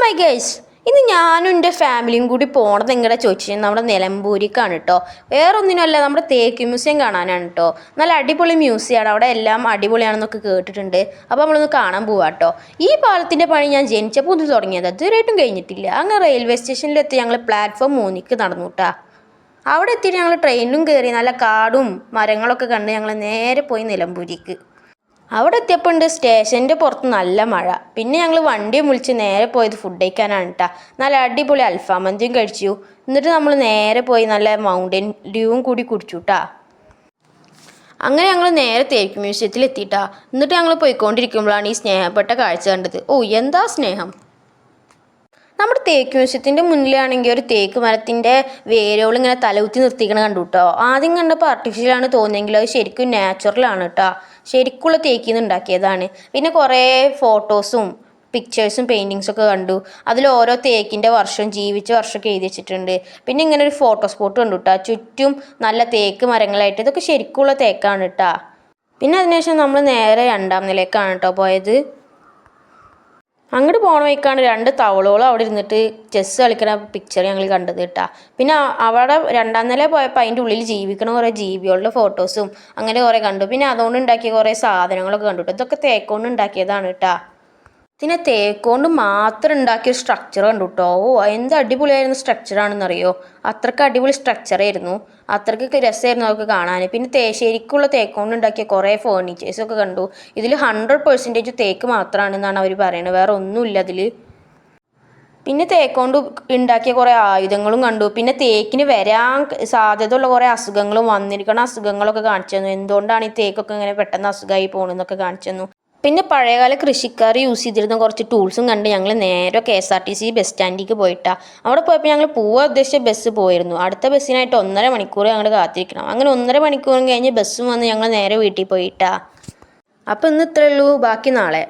My guys, ഇന്ന് ഞാനും എൻ്റെ ഫാമിലിയും കൂടി പോണത് എങ്ങനെ ചോദിച്ചാൽ നമ്മുടെ നിലമ്പൂരിക്കാണ് കേട്ടോ. വേറെ ഒന്നിനുമല്ല, നമ്മുടെ തേക്ക് മ്യൂസിയം കാണാനാണ് കേട്ടോ. നല്ല അടിപൊളി മ്യൂസിയമാണ്, അവിടെ എല്ലാം അടിപൊളിയാണെന്നൊക്കെ കേട്ടിട്ടുണ്ട്. അപ്പോൾ നമ്മളൊന്ന് കാണാൻ പോവാം കേട്ടോ. ഈ പാലത്തിൻ്റെ പണി ഞാൻ ജനിച്ചപ്പോൾ ഒന്ന് തുടങ്ങിയത്, ഇതുവരെയായിട്ടും കഴിഞ്ഞിട്ടില്ല. അങ്ങനെ റെയിൽവേ സ്റ്റേഷനിലെത്തി ഞങ്ങൾ പ്ലാറ്റ്ഫോം 3 നടന്നു കേട്ടോ. അവിടെ എത്തിയിട്ട് ഞങ്ങൾ ട്രെയിനിലും കയറി, നല്ല കാടും മരങ്ങളൊക്കെ കണ്ട് ഞങ്ങൾ നേരെ പോയി നിലമ്പൂരിക്ക്. അവിടെ എത്തിയപ്പോൾ ഉണ്ട് സ്റ്റേഷൻ്റെ പുറത്ത് നല്ല മഴ. പിന്നെ ഞങ്ങൾ വണ്ടിയും വിളിച്ച് നേരെ പോയത് ഫുഡ് കഴിക്കാനാണ് കേട്ടോ. നല്ല അടിപൊളി അൽഫാം മന്തിയും കഴിച്ചു. എന്നിട്ട് നമ്മൾ നേരെ പോയി നല്ല മൗണ്ടൻ ഡ്യൂവും കൂടി കുടിച്ചു കേട്ടോ. അങ്ങനെ ഞങ്ങൾ നേരെ തേക്ക് മ്യൂസിയത്തിൽ എത്തിയിട്ടാ. എന്നിട്ട് ഞങ്ങൾ പോയിക്കൊണ്ടിരിക്കുമ്പോഴാണ് ഈ സ്നേഹപ്പെട്ട കാഴ്ച കണ്ടത്. ഓ, എന്താ സ്നേഹം! നമ്മുടെ തേക്ക് മ്യൂസിയത്തിൻ്റെ മുന്നിലാണെങ്കിൽ ഒരു തേക്ക് മരത്തിൻ്റെ വേരുകൾ ഇങ്ങനെ തലകുത്തി നിർത്തിക്കണ കണ്ടു കേട്ടോ. ആദ്യം കണ്ടപ്പോൾ ആർട്ടിഫിഷ്യലാണ് തോന്നിയെങ്കിൽ അത് ശരിക്കും നാച്ചുറലാണ് കേട്ടോ. ശരിക്കുള്ള തേക്കിൽ നിന്ന് ഉണ്ടാക്കിയതാണ്. പിന്നെ കുറേ ഫോട്ടോസും പിക്ചേഴ്സും പെയിൻറ്റിങ്സൊക്കെ കണ്ടു. അതിൽ ഓരോ തേക്കിൻ്റെ വർഷവും ജീവിച്ച വർഷമൊക്കെ എഴുതി വെച്ചിട്ടുണ്ട്. പിന്നെ ഇങ്ങനെ ഒരു ഫോട്ടോ സ്പോട്ട് കണ്ടു കേട്ടോ. ചുറ്റും നല്ല തേക്ക് മരങ്ങളായിട്ട്, ഇതൊക്കെ ശരിക്കുള്ള തേക്കാണ് കേട്ടോ. പിന്നെ അതിനുശേഷം നമ്മൾ നേരെ 2ാം നിലയ്ക്കാണ് കേട്ടോ പോയത്. അങ്ങോട്ട് പോണ വഴിക്കാണ് 2 തവളോളം അവിടെ ഇരുന്നിട്ട് ചെസ്സ് കളിക്കണ പിക്ചർ ഞങ്ങൾ കണ്ടത് കേട്ടോ. പിന്നെ അവിടെ 2ാം നില പോയപ്പോൾ അതിൻ്റെ ഉള്ളിൽ ജീവിക്കണ കുറേ ജീവികളുടെ ഫോട്ടോസും അങ്ങനെ കുറേ കണ്ടു. പിന്നെ അതുകൊണ്ട് ഉണ്ടാക്കിയ കുറേ സാധനങ്ങളൊക്കെ കണ്ടു കേട്ടോ. ഇതൊക്കെ തേക്കൊണ്ട് ഉണ്ടാക്കിയതാണ് കേട്ടോ. പിന്നെ തേക്കൊണ്ട് മാത്രം ഉണ്ടാക്കിയ സ്ട്രക്ചർ കണ്ടു കേട്ടോ. ഓ, എന്ത് അടിപൊളിയായിരുന്ന സ്ട്രക്ചറാണെന്നറിയോ. അത്രയ്ക്ക് അടിപൊളി സ്ട്രക്ചറായിരുന്നു, അത്രയ്ക്ക് രസമായിരുന്നു അതൊക്കെ കാണാൻ. പിന്നെ ശരിക്കുള്ള തേക്കൊണ്ട് ഉണ്ടാക്കിയ കുറേ ഫേർണിച്ചേഴ്സൊക്കെ കണ്ടു. ഇതിൽ 100% തേക്ക് മാത്രമാണെന്നാണ് അവർ പറയുന്നത്, വേറെ ഒന്നുമില്ല അതിൽ. പിന്നെ തേക്കൊണ്ട് ഉണ്ടാക്കിയ കുറേ ആയുധങ്ങളും കണ്ടു. പിന്നെ തേക്കിന് വരാൻ സാധ്യതയുള്ള കുറേ അസുഖങ്ങളും വന്നിരിക്കുന്ന അസുഖങ്ങളൊക്കെ കാണിച്ചു തന്നു. എന്തുകൊണ്ടാണ് ഈ തേക്കൊക്കെ ഇങ്ങനെ പെട്ടെന്ന് അസുഖമായി പോകണമെന്നൊക്കെ കാണിച്ചു തന്നു. പിന്നെ പഴയകാല കൃഷിക്കാർ യൂസ് ചെയ്തിരുന്ന കുറച്ച് ടൂൾസും കണ്ട് ഞങ്ങൾ നേരെ KSRTC ബസ് സ്റ്റാൻഡിലേക്ക് പോയിട്ടാണ്. അവിടെ പോയപ്പോൾ ഞങ്ങൾ പോവാൻ ഉദ്ദേശിച്ച ബസ് പോയിരുന്നു. അടുത്ത ബസ്സിനായിട്ട് 1.5 മണിക്കൂർ ഞങ്ങൾ കാത്തിരിക്കണം. അങ്ങനെ 1.5 മണിക്കൂറും കഴിഞ്ഞ് ബസ്സും വന്ന് ഞങ്ങൾ നേരെ വീട്ടിൽ പോയിട്ടാ. അപ്പോൾ ഇന്ന് ഇത്രയേ ഉള്ളൂ, ബാക്കി നാളെ.